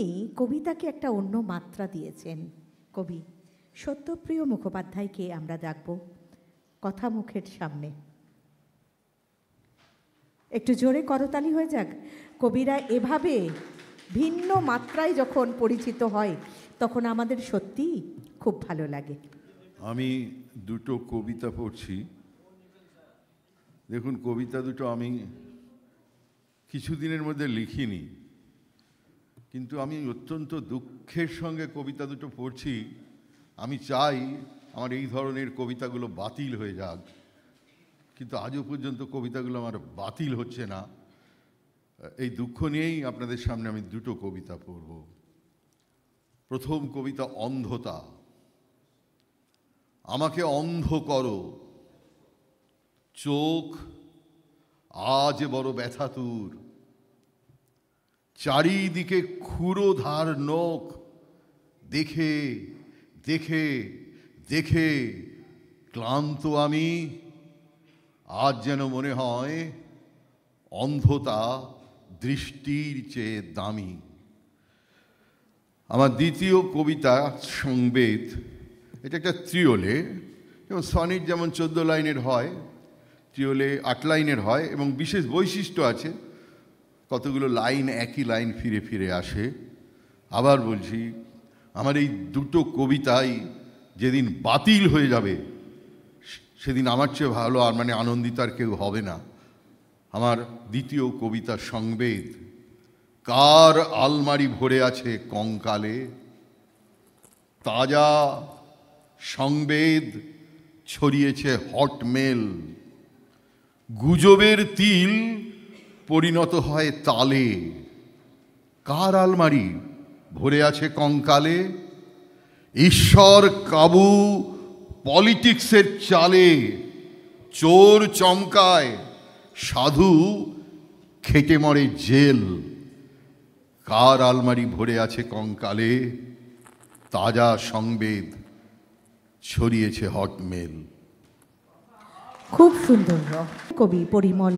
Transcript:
তিনি কবিতাকে একটা অন্য মাত্রা দিয়েছেন। কবি সত্যপ্রিয় মুখোপাধ্যায়কে আমরা ডাকব কথা মুখের সামনে। একটু জোরে করতালি হয়ে যাক। কবিরা এভাবে ভিন্ন মাত্রায় যখন পরিচিত হয় তখন আমাদের সত্যি খুব ভালো লাগে। আমি দুটো কবিতা পড়ছি। দেখুন, কবিতা দুটো আমি কিছুদিনের মধ্যে লিখিনি, কিন্তু আমি অত্যন্ত দুঃখের সঙ্গে কবিতা দুটো পড়ছি। আমি চাই আমার এই ধরনের কবিতাগুলো বাতিল হয়ে যাক, কিন্তু আজও পর্যন্ত কবিতাগুলো আমার বাতিল হচ্ছে না। এই দুঃখ নিয়েই আপনাদের সামনে আমি দুটো কবিতা পড়ব। প্রথম কবিতা অন্ধতা। আমাকে অন্ধ করো, চোখ আজ বড় ব্যথাতুর, চারিদিকে ক্ষুরোধার নখ, দেখে দেখে দেখে ক্লান্ত আমি। আজ যেন মনে হয় অন্ধতা দৃষ্টির চেয়ে দামি। আমার দ্বিতীয় কবিতা সংবেদ। এটা একটা ত্রিওলে, এবং সনেট যেমন 14 লাইনের হয়, ত্রিওলে 8 লাইনের হয়, এবং বিশেষ বৈশিষ্ট্য আছে, কতগুলো লাইন একই লাইন ফিরে ফিরে আসে। আবার বলছি, আমার এই দুটো কবিতাই যেদিন বাতিল হয়ে যাবে সেদিন আমার চেয়ে ভালো আর আনন্দিত আর কেউ হবে না। আমার দ্বিতীয় কবিতা সংবেদ। কার আলমারি ভরে আছে কঙ্কালে, তাজা সংবেদ ছড়িয়েছে হটমেল, গুজবের তিল পরিণত হয় তালে। কার আলমারি ভরে আছে কঙ্কালে, ঈশ্বর কাবু পলিটিক্সের চালে, চোর চমকায় সাধু খেটে মরে জেল। কার আলমারি ভরে আছে কঙ্কালে, তাজা সংবেদ ছড়িয়েছে হটমেল। খুব সুন্দর কবি পরিমল।